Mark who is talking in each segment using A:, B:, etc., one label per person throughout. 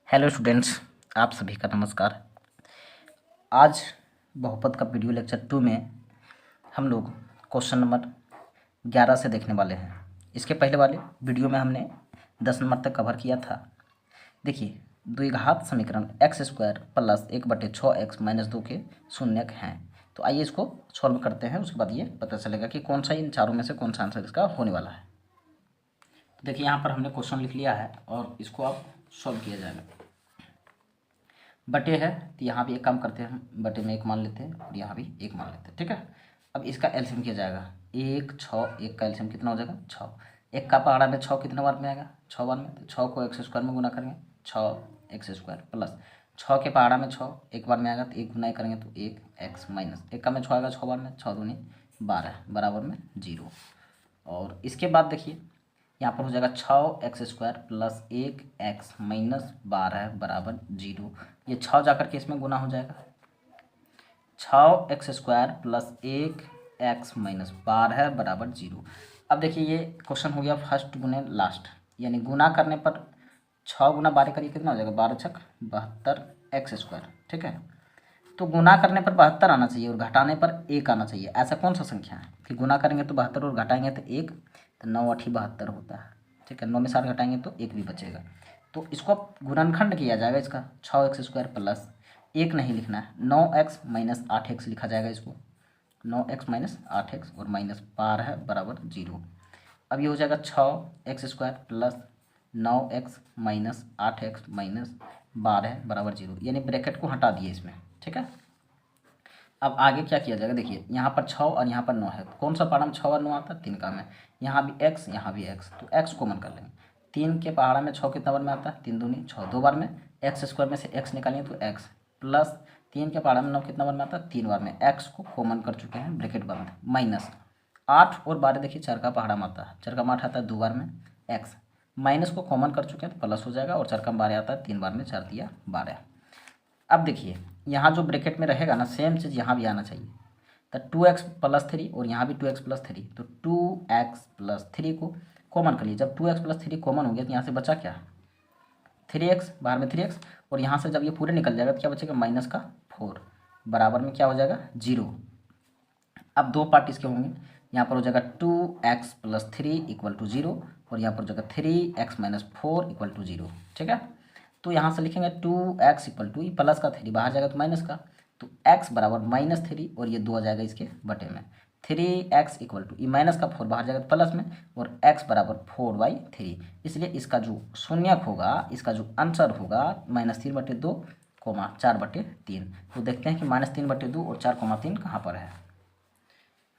A: Hello students, आप सभी का नमस्कार। आज बहुपद का वीडियो लेक्चर 2 में हम लोग क्वेश्चन नंबर 11 से देखने वाले हैं। इसके पहले वाले वीडियो में हमने 10 नंबर तक कवर किया था। देखिए, द्विघात समीकरण x square plus 1/6x minus 2 के शून्यक हैं। तो आइए इसको सॉल्व करते हैं, उसके बाद ये पता चलेगा कि कौन सा इन चारों में से कौन सा आंसर इसका होने वाला है। तो देखिए, यहाँ पर हमने क्वेश्चन लिख लिया है और इसको अब सॉल्व किया जाएगा। बटे है तो यहाँ भी एक काम करते हैं, हम बटे में 1 मान लेते हैं और यहाँ भी 1 मान लेते हैं। ठीक है, अब इसका एलसीएम किया जाएगा। 1 6 1 का एलसीएम कितना हो जाएगा 6। 1 का पहाड़ा में 6 कितने बार में आएगा 6 बार में, तो 6 को एक्स स्क्वायर में गुना करेंगे 6x स्क्वायर प्लस 6 के पहाड़ा में 6 एक बार में आएगा तो 1 गुना करेंगे तो 1x माइनस 1 का में 6 आएगा 6 बार में, 6 दूनी 12 बराबर में 0। और इसके बाद देखिए यहाँ पर हो जाएगा 6x square plus 1x minus 12 बराबर 0। ये 6 जाकर के इसमें गुना हो जाएगा। 6x square plus 1x minus 12 बराबर 0। अब देखिए ये क्वेश्चन हो गया फर्स्ट गुने लास्ट, यानी गुना करने पर 6 गुना 12 करिए कितना हो जाएगा 12 छक 72 एक्स स्क्वायर। ठीक है, तो गुना करने पर 72 आना चाहिए और घटाने पर 1 आना चाहिए। ऐसा कौन सा संख्या है कि गुना करेंगे तो 72 और घटाएंगे तो 1, तो 9 8 72 होता है। ठीक है, 9 में 7 घटाएंगे तो 1 भी बचेगा। तो इसको अब गुणनखंड किया जाएगा इसका 6x स्क्वायर प्लस 1 नहीं लिखना है 9x माइनस 8x लिखा जाएगा इसको। 9x माइनस 8x और माइनस 12 बराबर 0। अब ये हो जाएगा 6x square plus 9x minus 8x minus 12 बराबर 0, यानी ब्रैकेट को हटा दिए इसमें। ठीक है, अब आगे क्या किया जाएगा, देखिए यहाँ पर 6 और यहाँ पर 9 है, कौन सा पहाड़ा में 6 और 9 आता है 3 का में, यहाँ भी x यहाँ भी x, तो x कॉमन कर लेंगे। 3 के पहाड़ा में 6 कितना बार में आता है 3 दूनी 6 दो बार में, एक्स स्क्वायर में से x निकालेंगे तो x प्लस 3 के पहाड़ा में 9 कितना बार में आता है 3 बार में, x को कॉमन कर चुके हैं ब्रैकेट बंद, माइनस 8 और 12 देखिए 4 का पहाड़ा में आता है, 4 का 8 आता है 2 बार में, x माइनस को कॉमन कर चुके हैं तो प्लस हो जाएगा और 4 का 12 आता है 3 बार में, 4 दिया 12। अब देखिए यहाँ जो ब्रैकेट में रहेगा ना सेम चीज़ यहाँ भी आना चाहिए, तो 2x प्लस 3 और यहाँ भी 2x प्लस 3, तो 2x प्लस 3 को कॉमन कर लीजिए। जब 2x प्लस 3 कॉमन हो गया तो यहाँ से बचा क्या 3x, बाहर में 3x, और यहाँ से जब ये पूरे निकल जाएगा तो क्या बचेगा माइनस का 4 बराबर में क्या हो जाएगा 0। अब दो पार्ट इसके होंगे, यहाँ पर हो जाएगा 2x प्लस 3 इक्वल टू 0 और यहाँ पर हो जाएगा 3x माइनस 4 इक्वल टू 0। ठीक है, तो यहाँ से लिखेंगे 2x इक्वल टू प्लस का 3 बाहर जाएगा तो माइनस का, तो x बराबर माइनस 3 और ये 2 आ जाएगा इसके बटे में, 3x इक्वल टू माइनस का 4 बाहर जाएगा तो प्लस में, और x बराबर 4/3। इसलिए इसका जो शून्यक होगा, इसका जो आंसर होगा -3/2 4/3। तो देखते हैं कि -3/2 और 4,3 कहाँ पर है।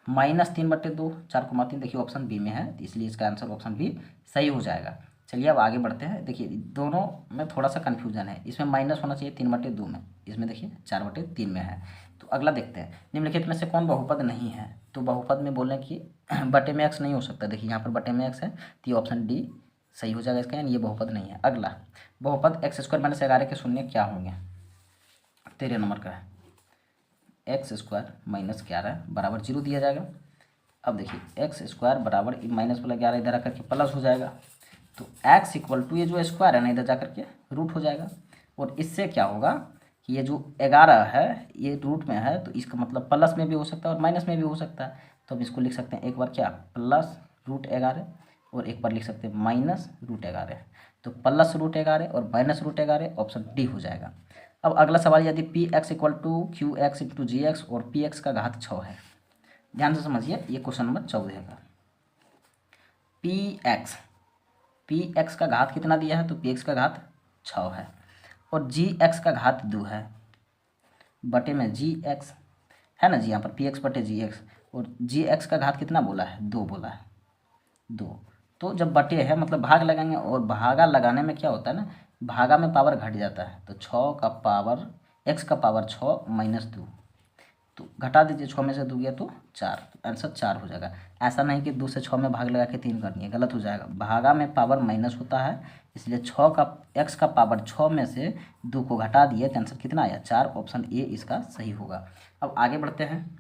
A: -3/2 4,3 देखिए ऑप्शन बी में है, तो इसलिए इसका आंसर ऑप्शन बी सही हो जाएगा। चलिए अब आगे बढ़ते हैं। देखिए दोनों में थोड़ा सा कन्फ्यूजन है, इसमें माइनस होना चाहिए 3/2 में, इसमें देखिए 4/3 में है। तो अगला देखते हैं, निम्नलिखित में से कौन बहुपद नहीं है। तो बहुपद में बोल रहे हैं कि बटे में x नहीं हो सकता, देखिए यहाँ पर बटे में x है तो ये ऑप्शन डी सही हो जाएगा इसका, यानी ये बहुपद नहीं है। अगला बहुपद x स्क्वायर माइनस 11 के शून्य क्या होंगे, 13 नंबर का है, एक्स स्क्वायर माइनस 11 बराबर 0 दिया जाएगा। अब देखिए एक्स स्क्वायर बराबर माइनस वाला 11 इधर आकर के प्लस हो जाएगा, तो x इक्वल टू ये जो स्क्वायर है ना इधर जाकर के रूट हो जाएगा, और इससे क्या होगा कि ये जो 11 है ये रूट में है, तो इसका मतलब प्लस में भी हो सकता है और माइनस में भी हो सकता है। तो हम इसको लिख सकते हैं एक बार क्या +√11 और एक बार लिख सकते हैं -√11। तो +√11 और -√11 ऑप्शन डी हो जाएगा। अब अगला सवाल, यदि px equal to qx into G X और px का घात 6 है, ध्यान से समझिए ये क्वेश्चन नंबर 14 का। px का घात कितना दिया है, तो px का घात 6 है और gx का घात 2 है बटे में gx है ना जी, यहाँ पर px बटे gx, और gx का घात कितना बोला है 2 बोला है 2। तो जब बटे है मतलब भाग लगाएंगे, और भागा लगाने में क्या होता है ना, भागा में पावर घट जाता है, तो 6 का पावर x का पावर 6 माइनस 2, तो घटा दीजिए 6 में से 2 गया तो 4, तो आंसर 4 हो जाएगा। ऐसा नहीं कि 2 से 6 में भाग लगा के 3 करनी है, गलत हो जाएगा, भागा में पावर माइनस होता है, इसलिए 6 का x का पावर 6 में से 2 को घटा दिए तो आंसर कितना आया 4, ऑप्शन ए इसका सही होगा। अब आगे बढ़ते हैं,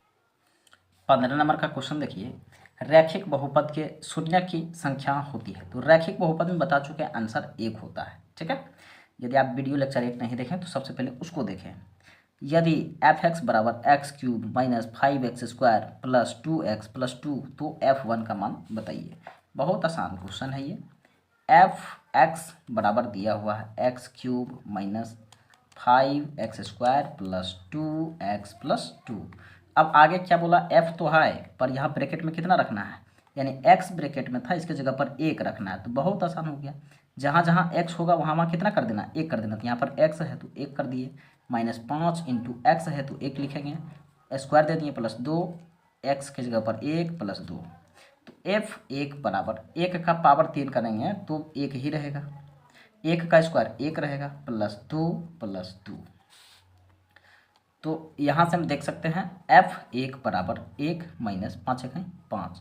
A: 15 नंबर का क्वेश्चन देखिए, रैखिक बहुपद के शून्य की संख्या होती है। तो रैखिक बहुपद में बता चुके हैं आंसर 1 होता है। ठीक है, यदि आप वीडियो लेक्चर 1 नहीं देखें तो सबसे पहले उसको देखें। यदि f(x) बराबर x³ minus 5x² plus 2x plus 2 तो f1 का मान बताइए। बहुत आसान क्वेश्चन है ये। f(x) बराबर दिया हुआ है x³ minus 5x² plus 2x plus 2। अब आगे क्या बोला, f तो है पर यहाँ ब्रैकेट में कितना रखना है, यानी x ब्रैकेट में था इसके जगह पर 1 रखना है। तो बहुत आसान हो गया, जहाँ जहाँ x होगा वहाँ वहाँ कितना कर देना, 1 कर देना। तो यहाँ पर x है तो 1 कर दिए, माइनस 5 इंटू x है तो 1 लिखेंगे, स्क्वायर दे दिए प्लस 2, x की जगह पर 1 प्लस 2। तो f1 बराबर 1 का पावर 3 करेंगे तो 1 ही रहेगा, 1 का स्क्वायर 1 रहेगा प्लस 2 प्लस 2। तो यहाँ से हम देख सकते हैं f1 बराबर 1 माइनस 5 1 5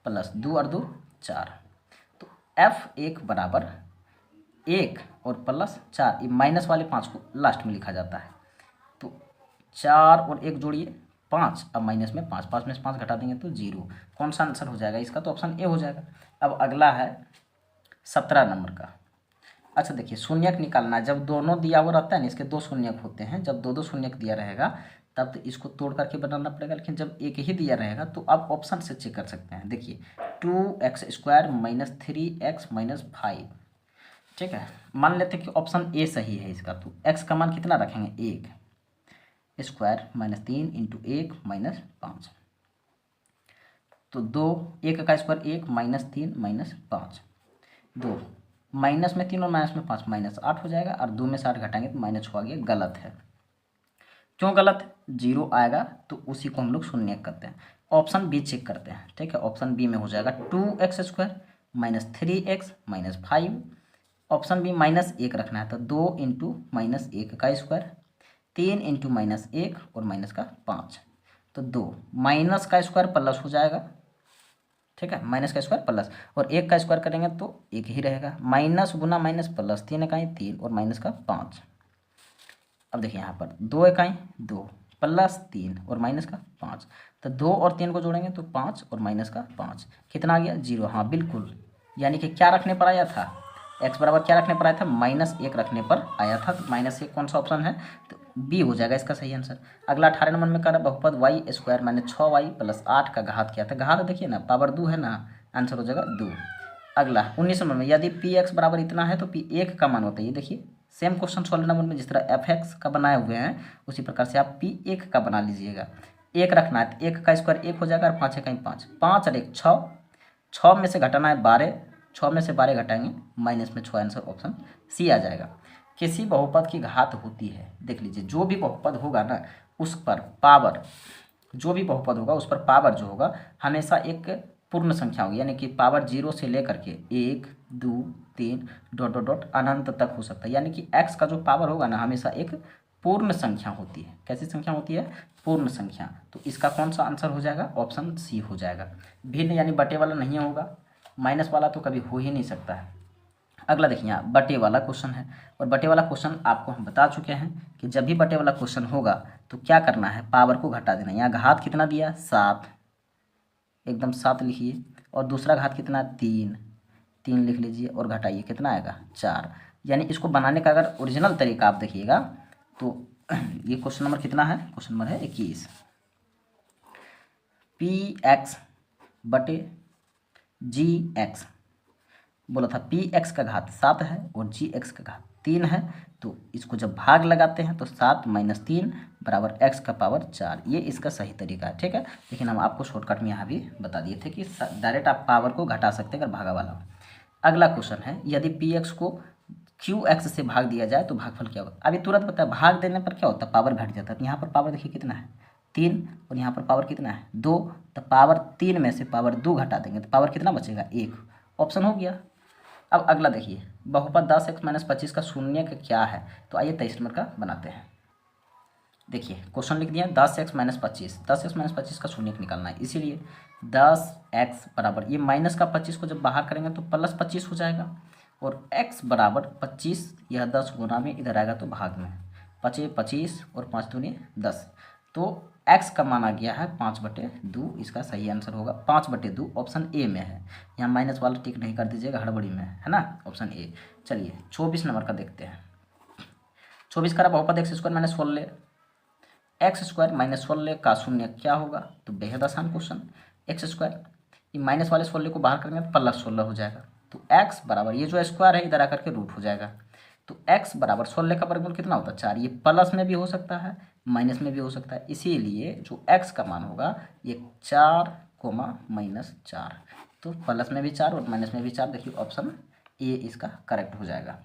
A: प्लस 2 और 2 4। तो f1 बराबर 1 और प्लस 4, ये माइनस वाले 5 को लास्ट में लिखा जाता है। तो 4 और 1 जोड़िए 5, अब माइनस में 5, 5 में से 5 घटा देंगे तो 0। कौन सा आंसर हो जाएगा इसका, तो ऑप्शन ए हो जाएगा। अब अगला है 17 नंबर का। अच्छा देखिए, शून्यक निकालना है। जब दोनों दिया हुआ रहता है ना, इसके 2 शून्यक होते हैं, जब दो शून्यक दिया रहेगा तब तो इसको तोड़ करके बनाना पड़ेगा, लेकिन जब एक ही दिया रहेगा तो आप ऑप्शन से चेक कर सकते हैं। देखिए 2x² माइनस 3x माइनस 5, ठीक है। मान लेते हैं कि ऑप्शन ए सही है इसका, तो x का मान कितना रखेंगे, 1 स्क्वायर माइनस 3 इंटू 1 माइनस 5। तो 2, 1 का स्क्वायर 1 माइनस 3 माइनस 5, 2 माइनस में 3 और माइनस में 5 माइनस 8 हो जाएगा, और 2 में से 8 घटाएंगे तो माइनस 6 आ गया। गलत है। क्यों गलत है, 0 आएगा तो उसी को हम लोग शून्य करते हैं। ऑप्शन बी चेक करते हैं, ठीक है। ऑप्शन बी में हो जाएगा 2x² minus 3x minus 5। Option B minus 1 रखना है, तो 2 इंटू माइनस 1 का स्क्वायर, 3 इंटू माइनस 1 और माइनस का 5। तो 2 माइनस का स्क्वायर प्लस हो जाएगा, ठीक है, माइनस का स्क्वायर प्लस, और 1 का स्क्वायर करेंगे तो 1 ही रहेगा। माइनस गुना माइनस प्लस, 3 इकाई 3 और माइनस का 5। अब देखिए यहाँ पर 2 इकाई 2 प्लस 3 और माइनस का 5। तो 2 और 3 को जोड़ेंगे तो 5 और माइनस का 5 कितना आ गया, 0। हाँ बिल्कुल, यानी कि क्या रखने पर आया था, x बराबर क्या रखने पर आया था, -1 रखने पर आया था। तो -1 कौन सा ऑप्शन है, तो बी हो जाएगा इसका सही आंसर। अगला 18 नंबर में कर बहुपद y² माइनस 6y प्लस 8 का घात क्या था, घात देखिए ना, पावर 2 है ना, आंसर हो जाएगा 2। अगला 19 नंबर में, यदि px बराबर इतना है तो p1 का मान बताइए। देखिए सेम क्वेश्चन 16 नंबर में जिस तरह fx का बनाए हुए हैं उसी प्रकार से आप p1 का बना लीजिएगा। 1 रखना है तो 1 का स्क्वायर 1 हो जाएगा, और 5 1 5, 5 और 1 6, 6 में से घटाना है 12, 6 में से 12 घटाएंगे माइनस में 6, आंसर ऑप्शन सी आ जाएगा। किसी बहुपद की घात होती है, देख लीजिए, जो भी बहुपद होगा ना उस पर पावर, जो भी बहुपद होगा उस पर पावर जो होगा हमेशा एक पूर्ण संख्या होगी, यानी कि पावर 0 से लेकर के 1 2 3 डॉट डॉट डॉट अनंत तक हो सकता है। यानी कि x का जो पावर होगा ना हमेशा एक पूर्ण संख्या होती है। कैसी संख्या होती है, पूर्ण संख्या। तो इसका कौन सा आंसर हो जाएगा, ऑप्शन सी हो जाएगा। भिन्न यानी बटे वाला नहीं होगा, माइनस वाला तो कभी हो ही नहीं सकता है। अगला देखिए यहाँ बटे वाला क्वेश्चन है, और बटे वाला क्वेश्चन आपको हम बता चुके हैं कि जब भी बटे वाला क्वेश्चन होगा तो क्या करना है, पावर को घटा देना। यहाँ घात कितना दिया, 7, एकदम 7 लिखिए, और दूसरा घात कितना, 3, 3 लिख लीजिए, और घटाइए कितना आएगा, 4। यानी इसको बनाने का अगर ओरिजिनल तरीका आप देखिएगा तो ये क्वेश्चन नंबर कितना है, क्वेश्चन नंबर है 21। px बटे gx, बोला था px का घात 7 है और gx का घात 3 है। तो इसको जब भाग लगाते हैं तो 7 माइनस 3 बराबर x का पावर 4, ये इसका सही तरीका है, ठीक है। लेकिन हम आपको शॉर्टकट में यहाँ भी बता दिए थे कि डायरेक्ट आप पावर को घटा सकते हैं अगर भागा वाला हो। अगला क्वेश्चन है, यदि px को qx से भाग दिया जाए तो भागफल क्या होगा। अभी तुरंत पता है, भाग देने पर क्या होता है, पावर घट जाता है। तो यहाँ पर पावर देखिए कितना है, 3, और यहाँ पर पावर कितना है, 2। तो पावर 3 में से पावर 2 घटा देंगे तो पावर कितना बचेगा, 1। ऑप्शन हो गया। अब अगला देखिए, बहुपद 10x माइनस 25 का शून्यक क्या है। तो आइए 23 नंबर का बनाते हैं। देखिए क्वेश्चन लिख दिया 10x माइनस 25, 10x माइनस 25 का शून्यक निकालना है, इसीलिए 10x बराबर, ये माइनस का 25 को जब बाहर करेंगे तो प्लस 25 हो जाएगा, और x बराबर 25, यह 10 गुना में इधर आएगा तो भाग में, 25 25 और 5 दूनी 10। तो x का मान आ गया है 5/2, इसका सही आंसर होगा 5/2, ऑप्शन ए में है। यहाँ माइनस वाला टिक नहीं कर दीजिएगा, हड़बड़ी में है ना, ऑप्शन ए। चलिए 24 नंबर का देखते हैं। 24 का बहुपद x square minus 16, x square minus 16 का शून्य क्या होगा, तो बेहद आसान क्वेश्चन। एक्स स्क्वायर, ये माइनस वाले 16 को बाहर करेंगे तो प्लस 16 हो जाएगा, तो एक्स बराबर ये जो स्क्वायर है इधर आकर के रूट हो जाएगा, तो एक्स बराबर 16 का वर्गमूल कितना होता है 4। ये प्लस में भी हो सकता है माइनस में भी हो सकता है, इसीलिए जो एक्स का मान होगा ये 4, -4, तो प्लस में भी 4 और माइनस में भी 4। देखिए ऑप्शन ए इसका करेक्ट हो जाएगा।